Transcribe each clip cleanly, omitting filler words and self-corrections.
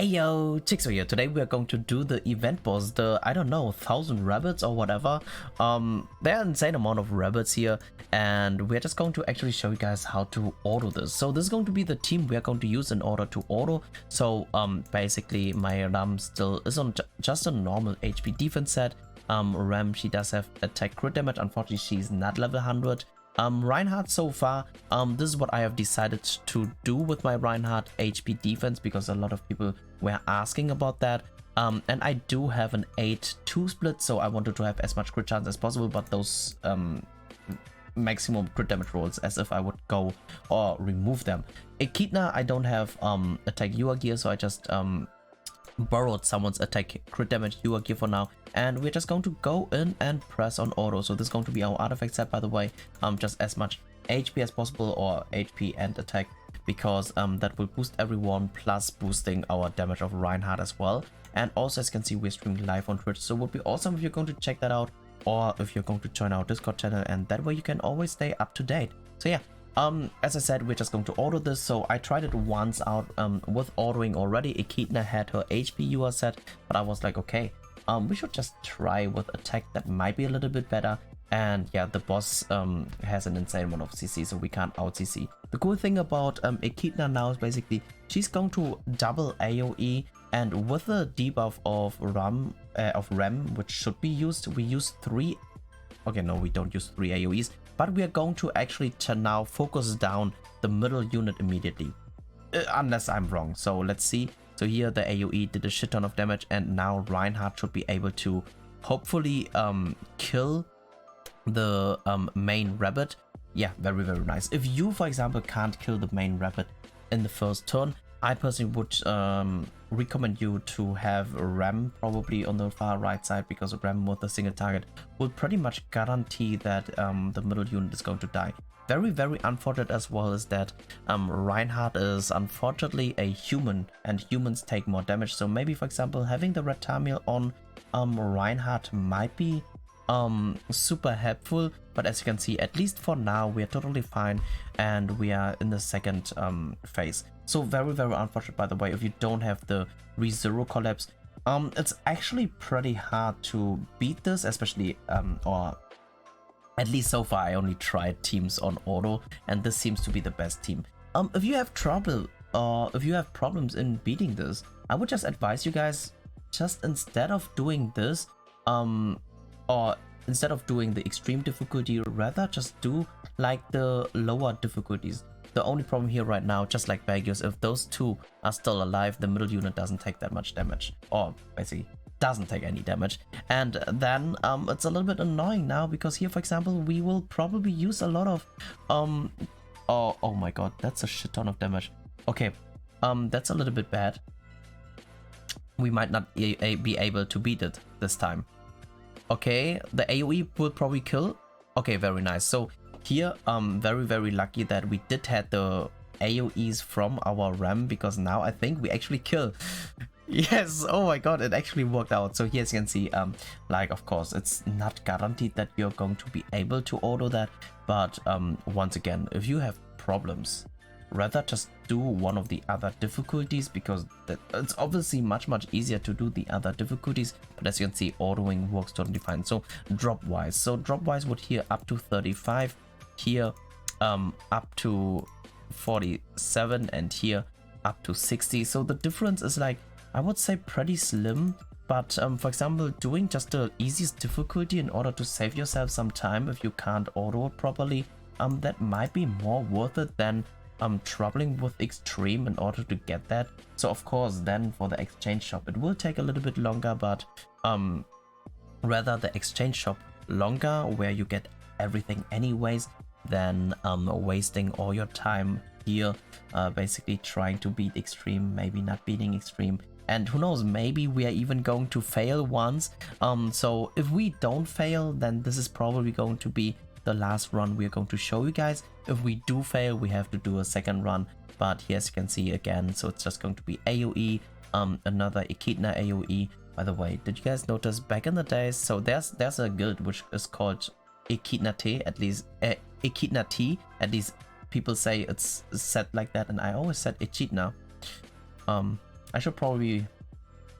Ayo, Chiksua here. Today we are going to do the event boss, the, I don't know, 1000 rabbits or whatever. There are an insane amount of rabbits here, and we're just going to actually show you guys how to auto this. So this is going to be the team we are going to use in order to auto. So basically my Ram still is on just a normal HP defense set. Ram, she does have attack crit damage. Unfortunately, she's not level 100. Reinhardt so far, this is what I have decided to do with my Reinhardt HP defense, because a lot of people were asking about that. And I do have an 8-2 split, so I wanted to have as much crit chance as possible, but those maximum crit damage rolls as if I would go or remove them. Echidna, I don't have attack Yua gear, so I just borrowed someone's attack crit damage Yua gear for now, and we're just going to go in and press on auto. So this is going to be our artifact set, by the way, just as much HP as possible, or HP and attack, because that will boost everyone, plus boosting our damage of Reinhardt as well. And also, as you can see, we're streaming live on Twitch, so it would be awesome if you're going to check that out, or if you're going to join our Discord channel, and that way you can always stay up to date. So yeah, as I said, we're just going to auto this. So I tried it once out with autoing already. Echidna had her HP Yua set, but I was like, okay, we should just try with attack. That might be a little bit better. And yeah, the boss has an insane amount of CC, so we can't out CC. The cool thing about Echidna now is basically she's going to double AoE, and with the debuff of Rem, which should be used, we use 3. Okay, no, we don't use 3 AoEs, but we are going to actually now focus down the middle unit immediately, unless I'm wrong. So let's see. So here the AoE did a shit ton of damage, and now Reinhardt should be able to hopefully kill the main rabbit. Yeah, very nice. If you, for example, can't kill the main rabbit in the first turn, I personally would recommend you to have Ram probably on the far right side, because Ram with a single target will pretty much guarantee that the middle unit is going to die. Very unfortunate as well is that Reinhardt is unfortunately a human, and humans take more damage. So maybe, for example, having the red Tamil on Reinhardt might be super helpful, but as you can see, at least for now, we are totally fine, and we are in the second phase. So very unfortunate, by the way, if you don't have the ReZero collapse. It's actually pretty hard to beat this, especially or at least so far I only tried teams on auto, and this seems to be the best team. If you have trouble, or if you have problems in beating this, I would just advise you guys, just instead of doing this, or instead of doing the extreme difficulty, rather just do like the lower difficulties. The only problem here right now, just like Bagios, if those two are still alive, the middle unit doesn't take that much damage, or basically doesn't take any damage. And then it's a little bit annoying now, because here, for example, we will probably use a lot of oh my god, that's a shit ton of damage. Okay, that's a little bit bad. We might not be able to beat it this time. Okay, the AoE will probably kill. Okay, very nice. So here, very lucky that we did have the AoEs from our Ram, because now I think we actually kill. Yes, oh my god, it actually worked out. So here, as you can see, like, of course, it's not guaranteed that you're going to be able to auto that, but once again, if you have problems, rather just do one of the other difficulties, because it's obviously much easier to do the other difficulties, but as you can see, autoing works totally fine. So drop wise would here up to 35, here up to 47, and here up to 60. So the difference is, like, I would say pretty slim, but for example, doing just the easiest difficulty in order to save yourself some time if you can't auto it properly, that might be more worth it than troubling with extreme in order to get that. So of course, then for the exchange shop, it will take a little bit longer, but rather the exchange shop longer, where you get everything anyways, than wasting all your time here, basically trying to beat extreme, maybe not beating extreme. And who knows, maybe we are even going to fail once. So if we don't fail, then this is probably going to be the last run we are going to show you guys. If we do fail, we have to do a second run, but here, as you can see again, so it's just going to be AoE, another Echidna AoE. By the way, did you guys notice back in the days, so there's a guild which is called Echidna T, at least Echidna T, at least people say it's said like that, and I always said Echidna. I should probably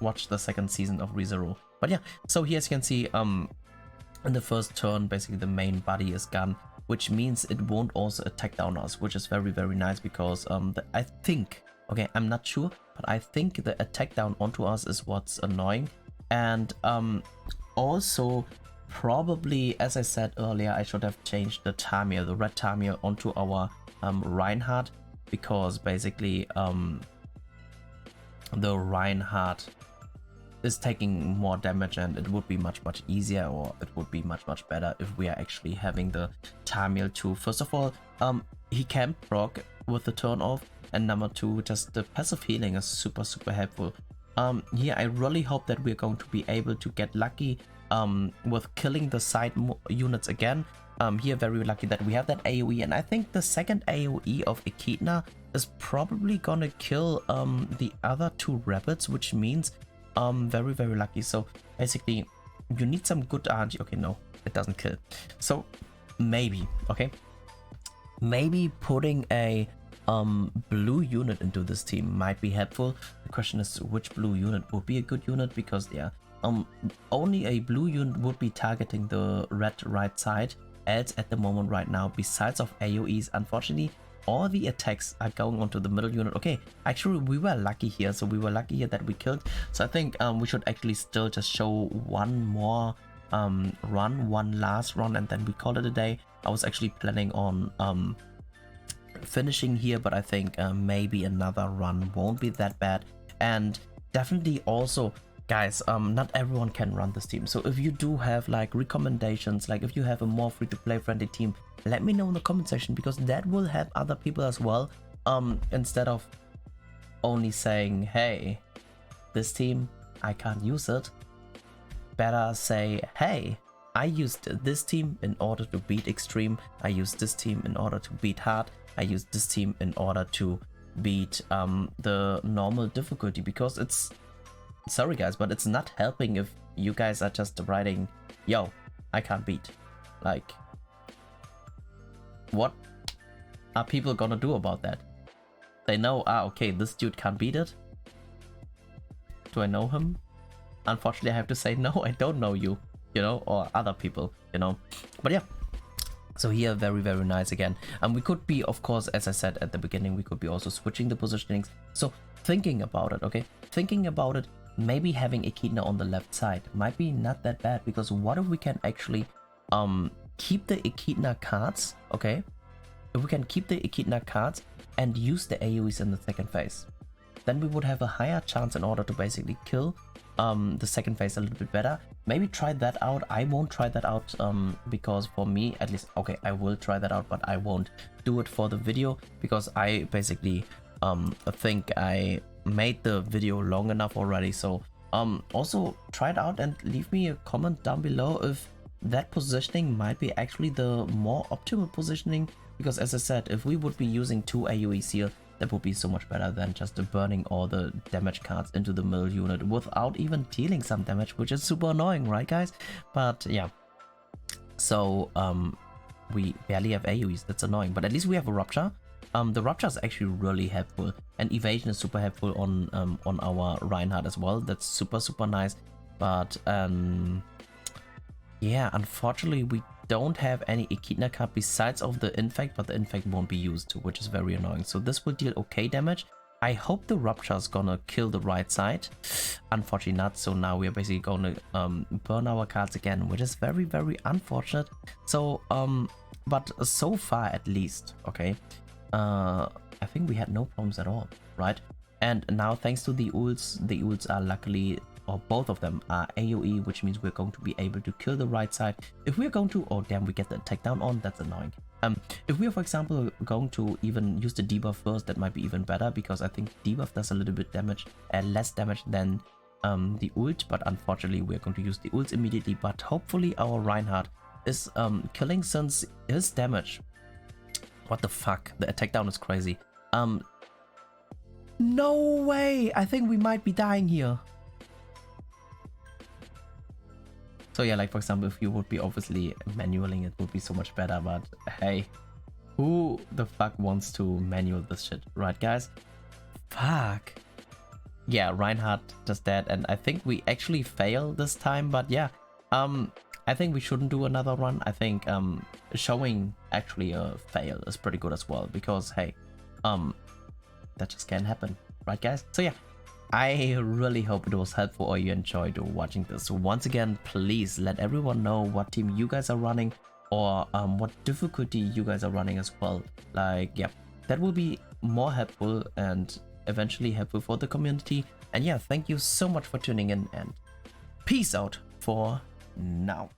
watch the second season of ReZero. But yeah, so here as you can see, in the first turn, basically the main body is gone, which means it won't also attack down us, which is very, very nice because I think, okay, I'm not sure, but I think the attack down onto us is what's annoying. And also probably, as I said earlier, I should have changed the Tamir, the red Tamir, onto our Reinhardt, because basically the Reinhardt is taking more damage, and it would be much easier, or it would be much better if we are actually having the Tamil too. First of all, he can proc with the turn off, and number two, just the passive healing is super helpful. Here I really hope that we're going to be able to get lucky with killing the side units again. Here very lucky that we have that AoE, and I think the second AoE of Echidna is probably gonna kill the other two rabbits, which means very lucky. So basically you need some good RNG. Okay, no, it doesn't kill. So maybe, okay, maybe putting a blue unit into this team might be helpful. The question is which blue unit would be a good unit, because yeah, only a blue unit would be targeting the red right side, as at the moment right now, besides of AoEs, unfortunately all the attacks are going onto the middle unit. Okay, actually we were lucky here, so we were lucky here that we killed. So I think we should actually still just show one more one last run, and then we call it a day. I was actually planning on finishing here, but I think maybe another run won't be that bad. And definitely also, guys, not everyone can run this team, so if you do have like recommendations, like if you have a more free-to-play friendly team, let me know in the comment section, because that will help other people as well. Instead of only saying, hey, this team, I can't use it, better say, hey, I used this team in order to beat extreme, I used this team in order to beat hard, I used this team in order to beat the normal difficulty. Because it's, sorry guys, but it's not helping if you guys are just writing, yo, I can't beat. Like, what are people gonna do about that? They know, okay, this dude can't beat it. Do I know him? Unfortunately, I have to say, no, I don't know you, you know, or other people, you know. But yeah, so here, very nice again. And we could be, of course, as I said at the beginning, we could be also switching the positionings. So thinking about it, okay, thinking about it, maybe having Echidna on the left side might be not that bad, because what if we can actually keep the Echidna cards, okay? If we can keep the Echidna cards and use the AoEs in the second phase, then we would have a higher chance in order to basically kill the second phase a little bit better. Maybe try that out. I won't try that out because for me, at least, okay, I will try that out, but I won't do it for the video, because I basically think I made the video long enough already. So also try it out and leave me a comment down below if that positioning might be actually the more optimal positioning, because as I said, if we would be using 2 AoEs here, that would be so much better than just burning all the damage cards into the middle unit without even dealing some damage, which is super annoying, right guys? But yeah, so we barely have AoEs, that's annoying, but at least we have a rupture. The rupture is actually really helpful, and evasion is super helpful on our Reinhardt as well. That's super nice. But yeah, unfortunately we don't have any Echidna card besides of the infect, but the infect won't be used, which is very annoying. So this will deal okay damage. I hope the rupture is gonna kill the right side. Unfortunately not, so now we are basically gonna burn our cards again, which is very unfortunate. So but so far at least, okay, I think we had no problems at all, right? And now thanks to the ults are luckily, or both of them are AoE, which means we're going to be able to kill the right side. If we're going to, oh damn, we get the attack down on, that's annoying. If we are, for example, going to even use the debuff first, that might be even better, because I think debuff does a little bit damage, less damage than the ult, but unfortunately we're going to use the ults immediately. But hopefully our Reinhardt is killing, since his damage, what the fuck, the attack down is crazy. No way, I think we might be dying here. So yeah, like for example, if you would be obviously manualing, it would be so much better, but hey, who the fuck wants to manual this shit, right guys? Fuck. yeah, Reinhardt does that, and I think we actually failed this time, but yeah, I think we shouldn't do another run. I think showing actually a fail is pretty good as well, because hey, that just can happen, right guys? So yeah, I really hope it was helpful or you enjoyed watching this. Once again, please let everyone know what team you guys are running, or what difficulty you guys are running as well. Like, yeah, that will be more helpful and eventually helpful for the community. And yeah, thank you so much for tuning in, and peace out for now.